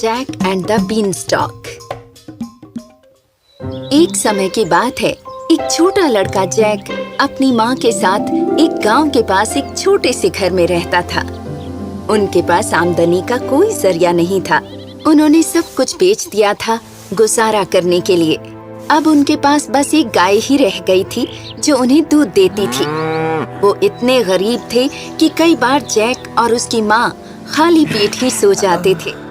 Jack and the beanstalk. एक समय की बात है, एक छोटा लड़का जैक अपनी माँ के साथ एक गांव के पास एक छोटे से घर में रहता था। उनके पास आमदनी का कोई जरिया नहीं था। उन्होंने सब कुछ बेच दिया था गुजारा करने के लिए। अब उनके पास बस एक गाय ही रह गई थी जो उन्हें दूध देती थी। वो इतने गरीब थे कि कई बार जैक और उसकी माँ खाली पेट ही सो जाते थे।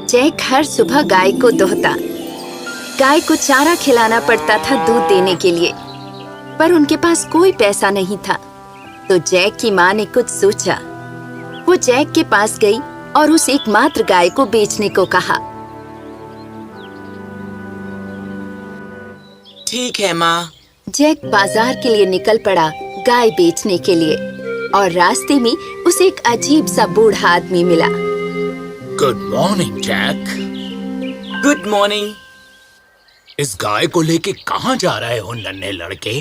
जैक हर सुबह गाय को दोहता। गाय को चारा खिलाना पड़ता था दूध देने के लिए, पर उनके पास कोई पैसा नहीं था। तो जैक की माँ ने कुछ सोचा। वो जैक के पास गई और उस एकमात्र गाय को बेचने को कहा। ठीक है माँ। जैक बाजार के लिए निकल पड़ा गाय बेचने के लिए, और रास्ते में उसे एक अजीब सा बूढ़ा आदमी मिला। Good morning Jack. Good morning. इस गाय को लेके कहाँ जा रहे हो नन्हे लड़के?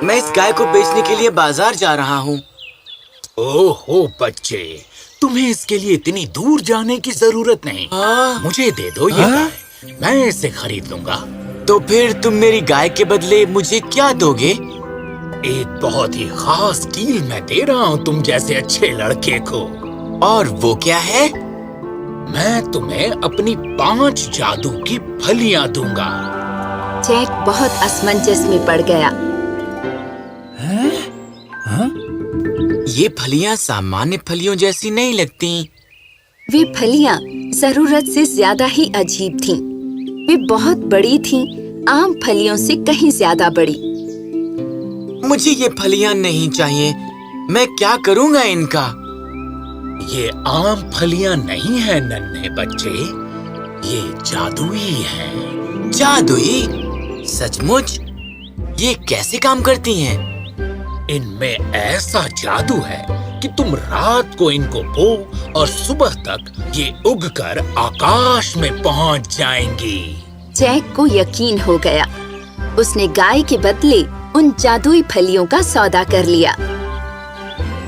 मैं इस गाय को बेचने के लिए बाजार जा रहा हूँ। ओहो बच्चे, तुम्हें इसके लिए इतनी दूर जाने की जरूरत नहीं। मुझे दे दो ये गाय, मैं इसे खरीद लूंगा। तो फिर तुम मेरी गाय के बदले मुझे क्या दोगे? एक बहुत ही खास डील मैं दे रहा हूँ तुम जैसे अच्छे लड़के को। और वो क्या है? मैं तुम्हें अपनी 5 जादू की फलियां दूंगा। जैक बहुत असमंजस में पड़ गया। ये फलियां सामान्य फलियों जैसी नहीं लगती। वे फलियां जरूरत से ज्यादा ही अजीब थीं। वे बहुत बड़ी थीं, आम फलियों से कहीं ज्यादा बड़ी। मुझे ये फलियां नहीं चाहिए। मैं क्या करूँगा इनका? ये आम फलियां नहीं है नन्हे बच्चे, ये जादुई हैं। जादुई? सचमुच? ये कैसे काम करती हैं? इनमें ऐसा जादू है कि तुम रात को इनको बो और सुबह तक ये उगकर आकाश में पहुंच जाएंगी। जैक को यकीन हो गया। उसने गाय के बदले उन जादुई फलियों का सौदा कर लिया।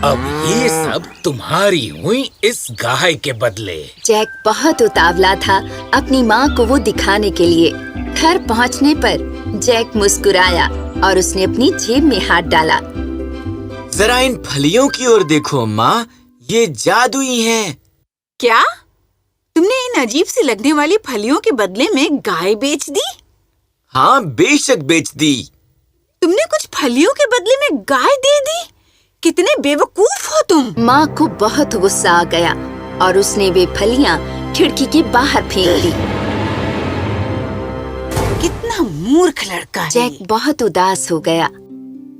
अब ये सब तुम्हारी हुई इस गाय के बदले। जैक बहुत उतावला था अपनी माँ को वो दिखाने के लिए। घर पहुँचने पर जैक मुस्कुराया और उसने अपनी जेब में हाथ डाला। जरा इन फलियों की ओर देखो माँ, ये जादुई हैं। क्या? तुमने इन अजीब सी लगने वाली फलियों के बदले में गाय बेच दी? हाँ, बेशक बेच दी। तुमने कुछ फलियों के बदले में गाय दे दी? कितने बेवकूफ हो तुम! माँ को बहुत गुस्सा आ गया और उसने वे फलियां खिड़की के बाहर फेंक दी। कितना मूर्ख लड़का है। जैक बहुत उदास हो गया।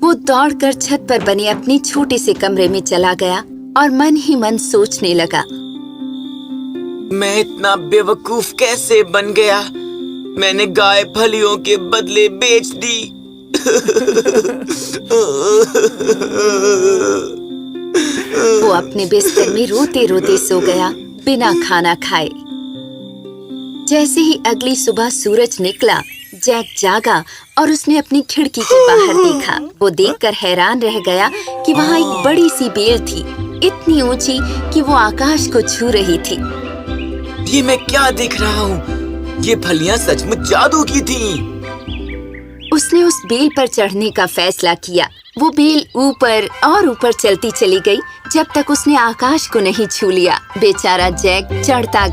वो दौड़कर छत पर बने अपने छोटे से कमरे में चला गया और मन ही मन सोचने लगा। मैं इतना बेवकूफ कैसे बन गया? मैंने गाय फलियों के बदले बेच दी। वो अपने बिस्तर में रोते रोते सो गया बिना खाना खाए। जैसे ही अगली सुबह सूरज निकला, जैक जागा और उसने अपनी खिड़की के बाहर देखा। वो देखकर हैरान रह गया कि वहाँ एक बड़ी सी बेल थी, इतनी ऊंची कि वो आकाश को छू रही थी। ये मैं क्या देख रहा हूँ? ये फलियां सचमुच जादू की थीं। उसने उस बेल पर चढ़ने का फैसला किया। वो बेल ऊपर और ऊपर चलती चली गई जब तक उसने आकाश को नहीं छू लिया। बेचारा जैक चढ़ता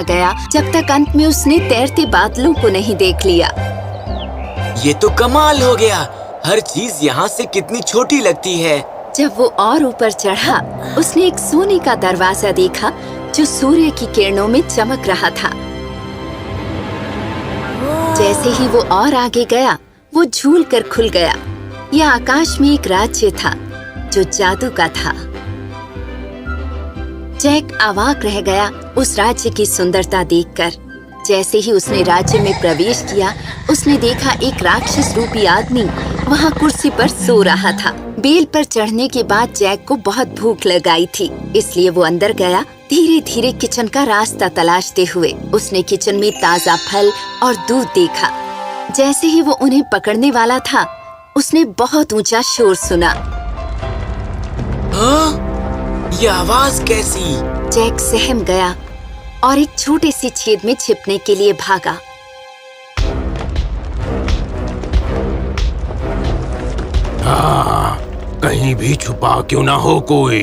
गया जब तक अंत में उसने तैरते बादलों को नहीं देख लिया। ये तो कमाल हो गया। हर चीज यहाँ से कितनी छोटी लगती है। जब वो और ऊपर चढ़ा, उसने एक सोने का दरवाजा देखा जो सूर्य की किरणों में चमक रहा था। जैसे ही वो और आगे गया, वो झूल कर खुल गया। यह आकाश में एक राज्य था जो जादू का था। जैक अवाक रह गया उस राज्य की सुंदरता देखकर। जैसे ही उसने राज्य में प्रवेश किया, उसने देखा एक राक्षस रूपी आदमी वहाँ कुर्सी पर सो रहा था। बेल पर चढ़ने के बाद जैक को बहुत भूख लगाई थी, इसलिए वो अंदर गया, धीरे धीरे किचन का रास्ता तलाशते हुए। उसने किचन में ताजा फल और दूध देखा। जैसे ही वो उन्हें पकड़ने वाला था, उसने बहुत ऊंचा शोर सुना। हाँ? ये आवाज कैसी? जैक सहम गया और एक छोटे से छेद में छिपने के लिए भागा। हाँ, कहीं भी छुपा क्यों ना हो कोई,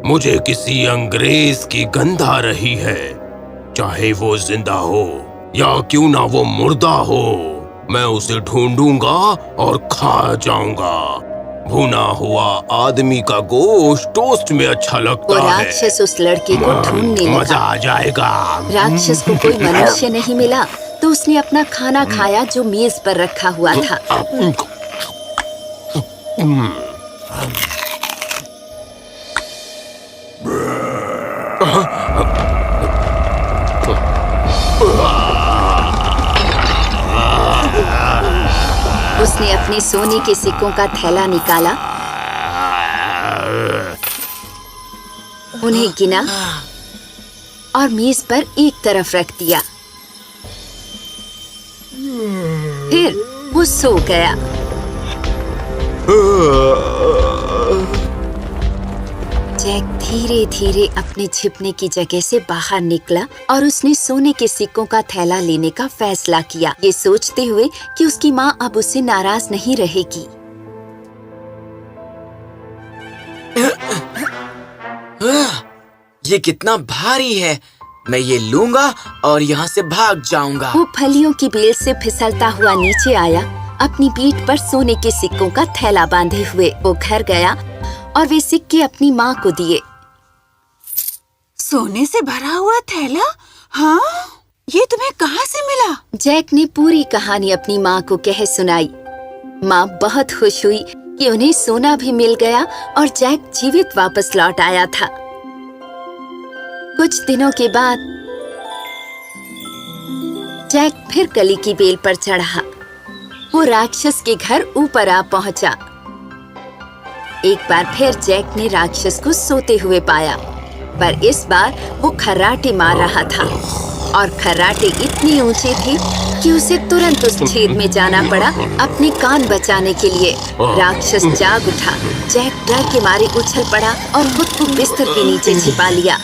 मुझे किसी अंग्रेज की गंध आ रही है। चाहे वो जिंदा हो या क्यों ना वो मुर्दा हो, मैं उसे ढूंढूंगा और खा जाऊंगा। भुना हुआ आदमी का गोश्त टोस्ट में अच्छा लगता है। राक्षस उस लड़के को ढूंढने लगा। मजा आ जाएगा। राक्षस को कोई मनुष्य नहीं मिला तो उसने अपना खाना खाया जो मेज पर रखा हुआ था। उसने अपने सोने के सिक्कों का थैला निकाला, उन्हें गिना और मेज पर एक तरफ रख दिया। फिर वो सो गया। जैक धीरे धीरे अपने छिपने की जगह से बाहर निकला और उसने सोने के सिक्कों का थैला लेने का फैसला किया, ये सोचते हुए कि उसकी माँ अब उससे नाराज नहीं रहेगी। ये कितना भारी है, मैं ये लूंगा और यहाँ से भाग जाऊंगा। वो फलियों की बेल से फिसलता हुआ नीचे आया, अपनी पीठ पर सोने के सिक्कों का थैला बांधे हुए। वो घर गया और वे सिक्के अपनी माँ को दिए। सोने से भरा हुआ थैला? हाँ, ये तुम्हें कहाँ से मिला? जैक ने पूरी कहानी अपनी माँ को कह सुनाई। माँ बहुत खुश हुई कि उन्हें सोना भी मिल गया और जैक जीवित वापस लौट आया था। कुछ दिनों के बाद जैक फिर कली की बेल पर चढ़ा। वो राक्षस के घर ऊपर आ पहुंचा। एक बार फिर जैक ने राक्षस को सोते हुए पाया, पर इस बार वो खर्राटे मार रहा था और खर्राटे इतने ऊंचे थे कि उसे तुरंत उस छेद में जाना पड़ा अपने कान बचाने के लिए। राक्षस जाग उठा। जैक डर के मारे उछल पड़ा और खुद को बिस्तर के नीचे छिपा लिया।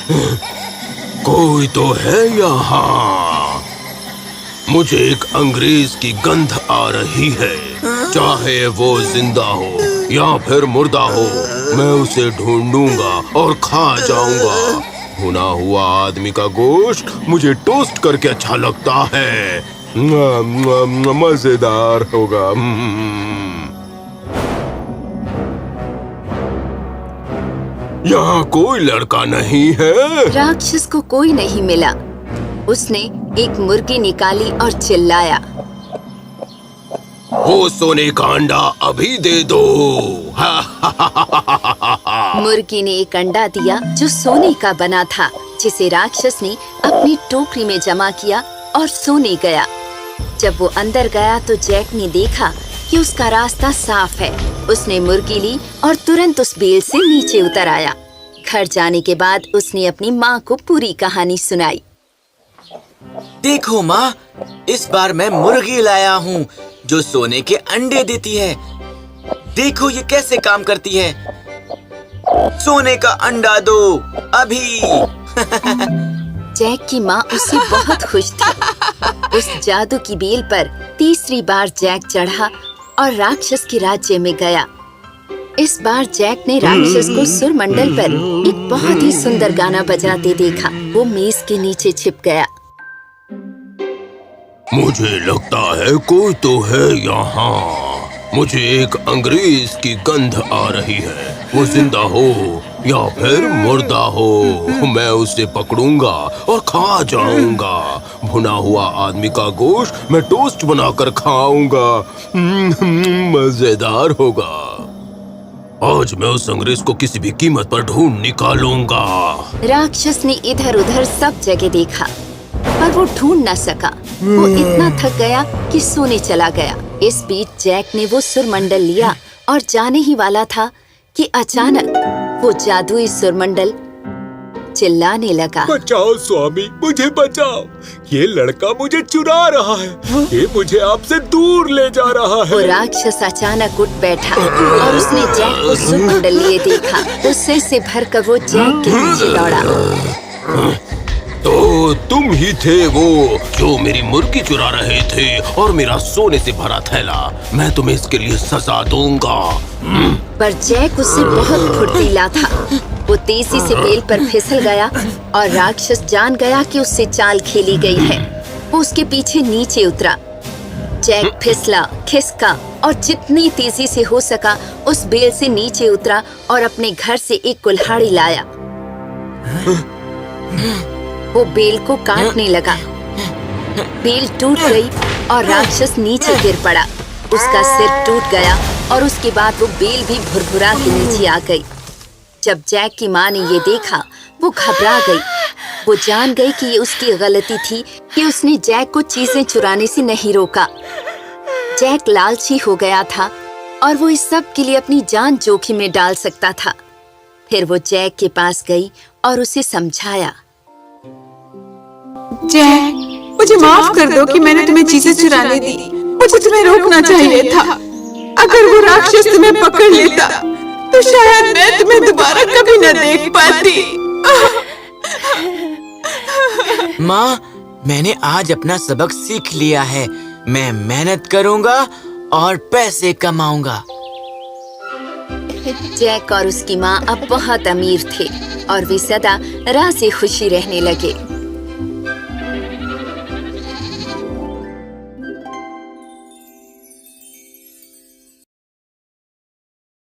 कोई तो है यहाँ। मुझे एक अंग्रेज की गंध आ रही है। चाहे वो जिंदा हो या फिर मुर्दा हो, मैं उसे ढूंढूंगा और खा जाऊंगा। भुना हुआ आदमी का गोश्त मुझे टोस्ट करके अच्छा लगता है। मजेदार होगा। यहाँ कोई लड़का नहीं है। राक्षस को कोई नहीं मिला। उसने एक मुर्गी निकाली और चिल्लाया, वो सोने का अंडा अभी दे दो। मुर्गी ने एक अंडा दिया जो सोने का बना था, जिसे राक्षस ने अपनी टोकरी में जमा किया और सोने गया। जब वो अंदर गया तो जैक ने देखा कि उसका रास्ता साफ है। उसने मुर्गी ली और तुरंत उस बेल से नीचे उतर आया। घर जाने के बाद उसने अपनी माँ को पूरी कहानी सुनाई। देखो माँ, इस बार मैं मुर्गी लाया हूँ जो सोने के अंडे देती है। देखो ये कैसे काम करती है। सोने का अंडा दो अभी। जैक की माँ उससे बहुत खुश थी। उस जादू की बेल पर तीसरी बार जैक चढ़ा और राक्षस के राज्य में गया। इस बार जैक ने राक्षस को सुरमंडल पर एक बहुत ही सुंदर गाना बजाते देखा। वो मेज के नीचे छिप गया। मुझे लगता है कोई तो है यहाँ। मुझे एक अंग्रेज की गंध आ रही है। वो जिंदा हो या फिर मुर्दा हो, मैं उसे पकड़ूंगा और खा जाऊंगा। भुना हुआ आदमी का गोश्त मैं टोस्ट बनाकर खाऊंगा। मजेदार होगा। आज मैं उस अंग्रेज को किसी भी कीमत पर ढूंढ निकालूंगा। राक्षस ने इधर उधर सब जगह देखा, पर वो ढूंढ न सका। वो इतना थक गया कि सोने चला गया। इस बीच जैक ने वो सुरमंडल लिया और जाने ही वाला था कि अचानक वो जादुई सुरमंडल चिल्लाने लगा। बचाओ स्वामी, मुझे बचाओ। ये लड़का मुझे चुरा रहा है। ये मुझे आपसे दूर ले जा रहा वो है। राक्षस अचानक उठ बैठा और उसने जैक को सुन्न लिए देखा। गुस्से से भरकर वो जैक के पीछे दौड़ा। तो तुम ही थे वो जो मेरी मुर्गी चुरा रहे थे और मेरा सोने से भरा थैला। मैं तुम्हें इसके लिए सजा दूंगा। पर जैक उससे बहुत फुर्तीला था। वो तेजी से बेल पर फिसल गया और राक्षस जान गया कि उससे चाल खेली गई है। वो उसके पीछे नीचे उतरा। जैक फिसला, खिसका और जितनी तेजी से हो सका उस बेल से नीचे उतरा और अपने घर से एक कुल्हाड़ी लाया। वो बेल को काटने लगा। बेल टूट गई और राक्षस नीचे गिर पड़ा। उसका सिर टूट गया और उसके बाद वो बेल भी भुरभुरा के नीचे आ गई। जब जैक की माँ ने ये देखा, वो घबरा गई। वो जान गई कि ये उसकी गलती थी कि उसने जैक को चीजें चुराने से नहीं रोका। जैक लालची हो गया था और वो इस सब के लिए अपनी जान जोखिम में डाल सकता था। फिर वो जैक के पास गई और उसे समझाया। जैक, मुझे माफ कर दो कि मैंने तुम्हें चीजें चुराने दी। मुझे तुम्हें रोकना चाहिए था। अगर वो राक्षस तुम्हें पकड़ लेता तो शायद मैं तुम्हें दोबारा कभी न देख पाती। माँ, मैंने आज अपना सबक सीख लिया है। मैं मेहनत करूँगा और पैसे कमाऊंगा। जैक और उसकी माँ अब बहुत अमीर थे और वे सदा राज़ खुशी रहने लगे।